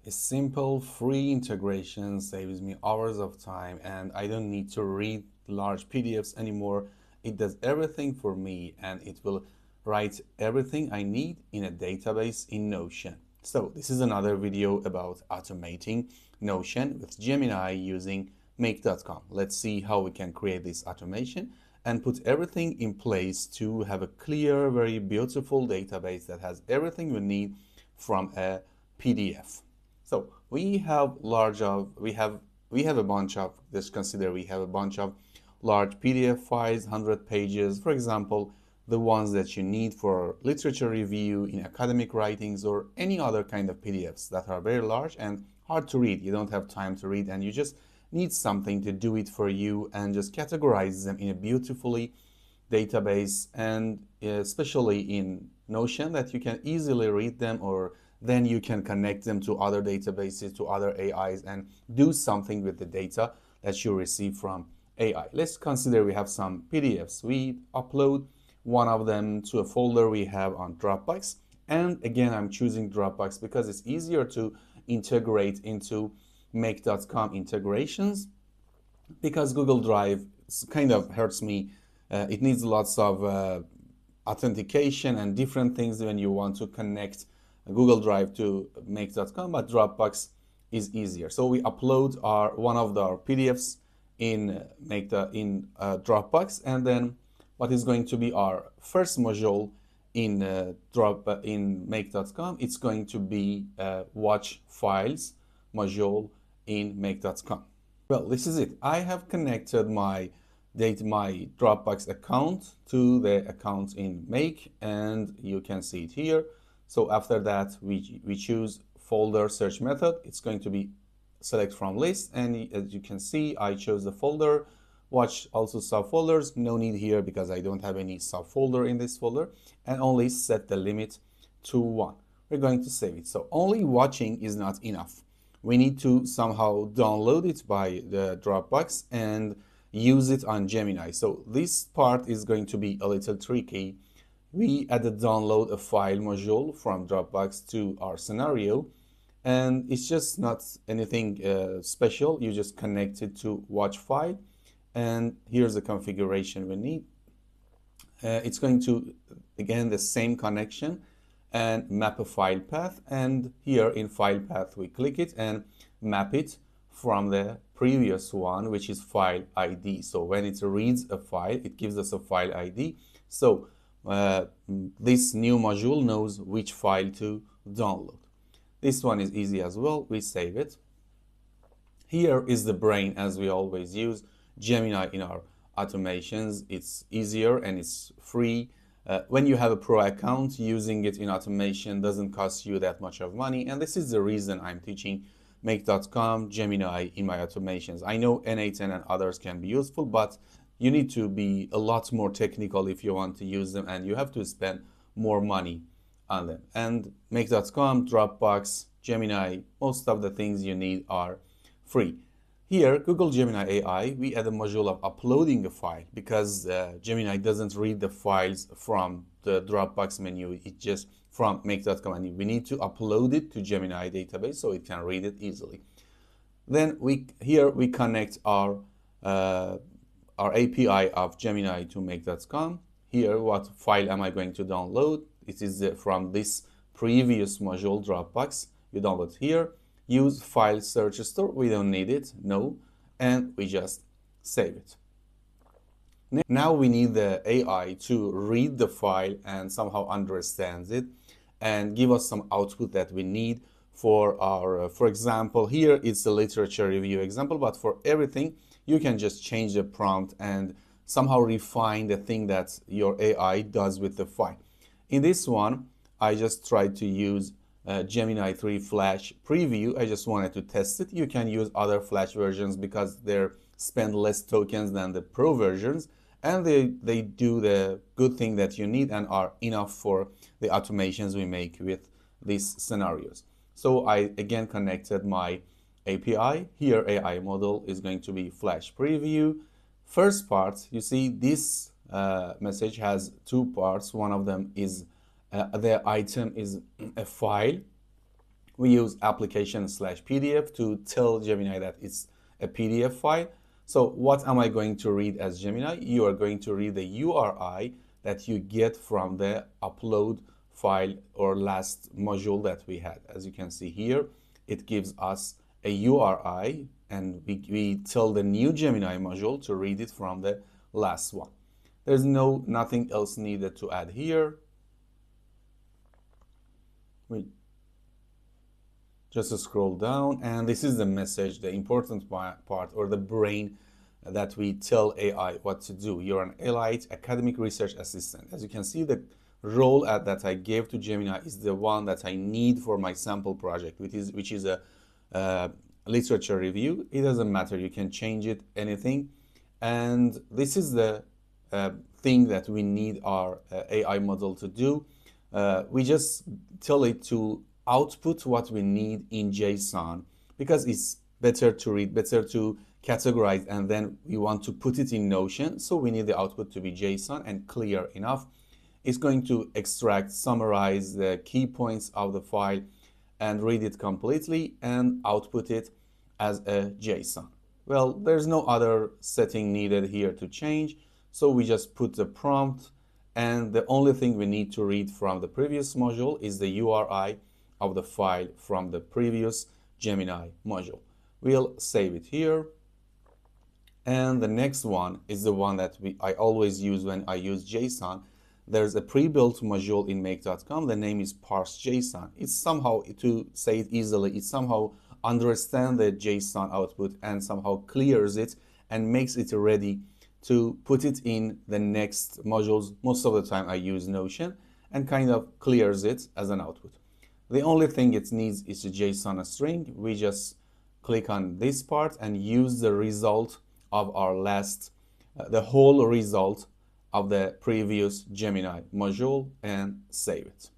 A simple free integration saves me hours of time and I don't need to read large PDFs anymore. It does everything for me and it will write everything I need in a database in Notion. So this is another video about automating Notion with Gemini using make.com. Let's see how we can create this automation and put everything in place to have a clear, very beautiful database that has everything we need from a PDF. So we have a bunch of, just consider we have a bunch of large PDF files, 100 pages, for example, the ones that you need for literature review in academic writings or any other kind of PDFs that are very large and hard to read. You don't have time to read and you just need something to do it for you and just categorize them in a beautifully database, and especially in Notion that you can easily read them, or then you can connect them to other databases, to other AIs, and do something with the data that you receive from AI. Let's consider we have some PDFs. We upload one of them to a folder we have on Dropbox. And again, I'm choosing Dropbox because it's easier to integrate into make.com integrations, because Google Drive kind of hurts me. It needs lots of authentication and different things when you want to connect Google Drive to make.com, but Dropbox is easier. So we upload one of our PDFs in Dropbox, and then what is going to be our first module in make.com, it's going to be watch files module in make.com. Well, this is it. I have connected my Dropbox account to the account in Make, and you can see it here. So after that, we choose folder search method. It's going to be select from list, and as you can see, I chose the folder. Watch also subfolders. No need here because I don't have any subfolder in this folder, and only set the limit to 1. We're going to save it. So only watching is not enough. We need to somehow download it by the Dropbox and use it on Gemini. So this part is going to be a little tricky. We added download a file module from Dropbox to our scenario, and it's just not anything special. You just connect it to watch file, and here's the configuration we need. It's going to, again, the same connection and map a file path, and here in file path we click it and map it from the previous one, which is file ID. So when it reads a file, it gives us a file ID. So this new module knows which file to download. This one is easy as well. We save it. Here is the brain, as we always use Gemini in our automations. It's easier and it's free. When you have a pro account, using it in automation doesn't cost you that much of money. And this is the reason I'm teaching make.com Gemini in my automations. I know N8N and others can be useful, but you need to be a lot more technical if you want to use them, and you have to spend more money on them. And make.com, Dropbox, Gemini, most of the things you need are free. Here, Google Gemini AI, we add a module of uploading a file, because Gemini doesn't read the files from the Dropbox menu. It just from make.com, and we need to upload it to Gemini database so it can read it easily. Then here we connect our API of Gemini to make.com. Here, what file am I going to download? It is from this previous module, Dropbox. You download here. Use file search store. We don't need it, no, and we just save it. Now we need the AI to read the file and somehow understands it and give us some output that we need for our, for example, here it's a literature review example, but for everything, you can just change the prompt and somehow refine the thing that your AI does with the file. In this one, I just tried to use Gemini 3 Flash preview. I just wanted to test it. You can use other Flash versions because they spend less tokens than the Pro versions, and they do the good thing that you need and are enough for the automations we make with these scenarios. So I again connected my API. Here AI model is going to be Flash preview. First part, you see this message has two parts. One of them is the item is a file We use application/PDF to tell Gemini that it's a PDF file. So what am I going to read as Gemini? You are going to read the URI that you get from the upload file or last module that we had. As you can see here, it gives us a URI, and we tell the new Gemini module to read it from the last one. There's nothing else needed to add here. We just scroll down, and this is the message, the important part, or the brain that we tell AI what to do. You're an elite academic research assistant. As you can see, the role that I gave to Gemini is the one that I need for my sample project, which is a literature review. It doesn't matter, you can change it, anything. And this is the thing that we need our AI model to do. We just tell it to output what we need in JSON, because it's better to read, better to categorize, and then we want to put it in Notion. So we need the output to be JSON and clear enough. It's going to extract, summarize the key points of the file and read it completely and output it as a JSON. Well, there's no other setting needed here to change. So we just put the prompt, and the only thing we need to read from the previous module is the URI of the file from the previous Gemini module. We'll save it here. And the next one is the one that I always use when I use JSON. There's a pre-built module in make.com. The name is parse JSON. It's somehow, to say it easily, it somehow understands the JSON output and somehow clears it and makes it ready to put it in the next modules. Most of the time I use Notion, and kind of clears it as an output. The only thing it needs is a JSON string. We just click on this part and use the result of our last, the whole result of the previous Gemini module, and save it.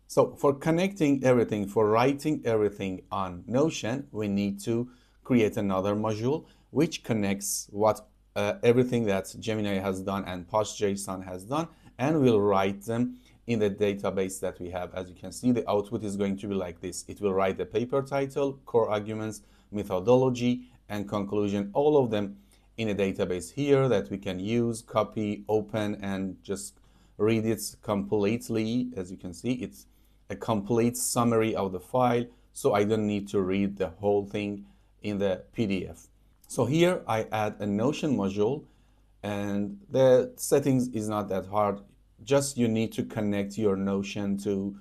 So for connecting everything, for writing everything on Notion, we need to create another module which connects everything that Gemini has done and PostJSON has done, and we'll write them in the database that we have. As you can see, the output is going to be like this. It will write the paper title, core arguments, methodology, and conclusion, all of them in a database here that we can use, copy, open, and just read it completely. As you can see, it's a complete summary of the file, so I don't need to read the whole thing in the PDF. So here I add a Notion module, and the settings is not that hard. Just you need to connect your Notion to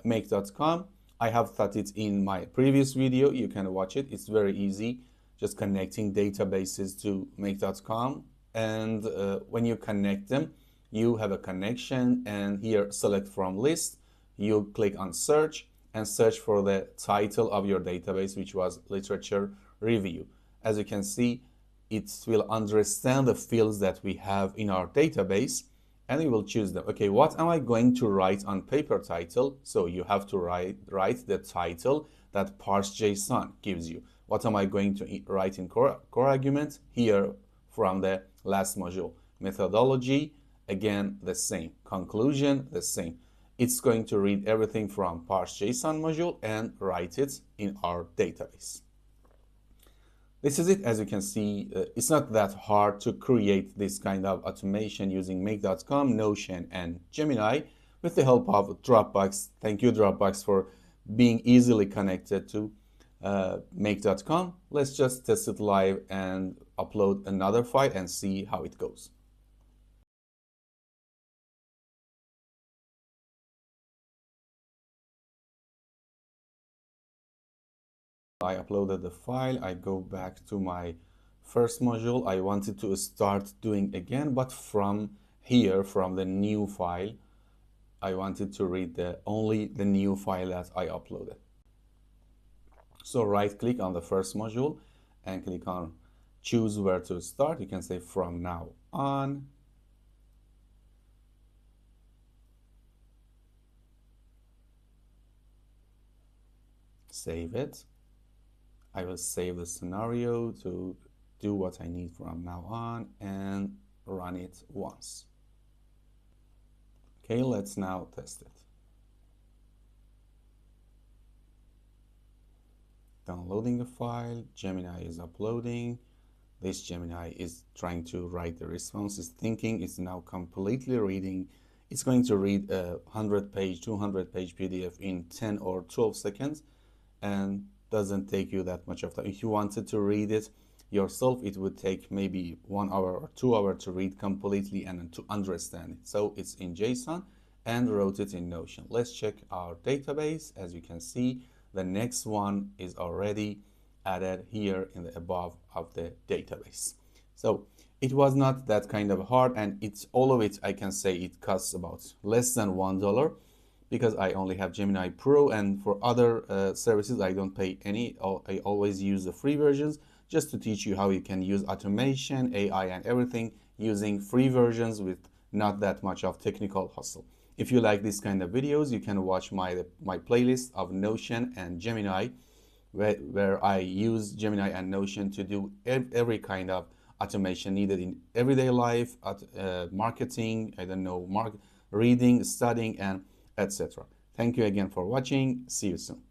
make.com. I have taught it in my previous video. You can watch it. It's very easy, just connecting databases to make.com. And when you connect them, you have a connection, and here select from list. You click on search and search for the title of your database, which was literature review. As you can see, it will understand the fields that we have in our database, and you will choose them. Okay, what am I going to write on paper title? So you have to write the title that parse JSON gives you. What am I going to write in core argument? Here from the last module. Methodology, again, the same. Conclusion, the same. It's going to read everything from parse JSON module and write it in our database. This is it. As you can see, it's not that hard to create this kind of automation using make.com, Notion, and Gemini with the help of Dropbox. Thank you, Dropbox, for being easily connected to make.com. Let's just test it live and upload another file and see how it goes. I uploaded the file. I go back to my first module. I wanted to start doing again, but from here, from the new file, I wanted to read only the new file that I uploaded. So right click on the first module and click on choose where to start. You can say from now on. Save it. I will save the scenario to do what I need from now on and run it once. Okay, let's now test it. downloading a file. Gemini is uploading. This Gemini is trying to write the response. It's thinking. It's now completely reading. It's going to read a 100-page, 200-page PDF in 10 or 12 seconds, and doesn't take you that much of time. If you wanted to read it yourself, it would take maybe 1 hour or 2 hours to read completely and to understand it. So it's in JSON and wrote it in Notion. Let's check our database. As you can see, the next one is already added here in the above of the database. So it was not that kind of hard, and it's all of it, I can say it costs about less than $1 because I only have Gemini Pro, and for other services I don't pay any. I always use the free versions just to teach you how you can use automation, AI and everything using free versions with not that much of technical hustle. If you like this kind of videos, you can watch my playlist of Notion and Gemini, where I use Gemini and Notion to do every kind of automation needed in everyday life, marketing, I don't know, reading, studying, and etc. Thank you again for watching. See you soon.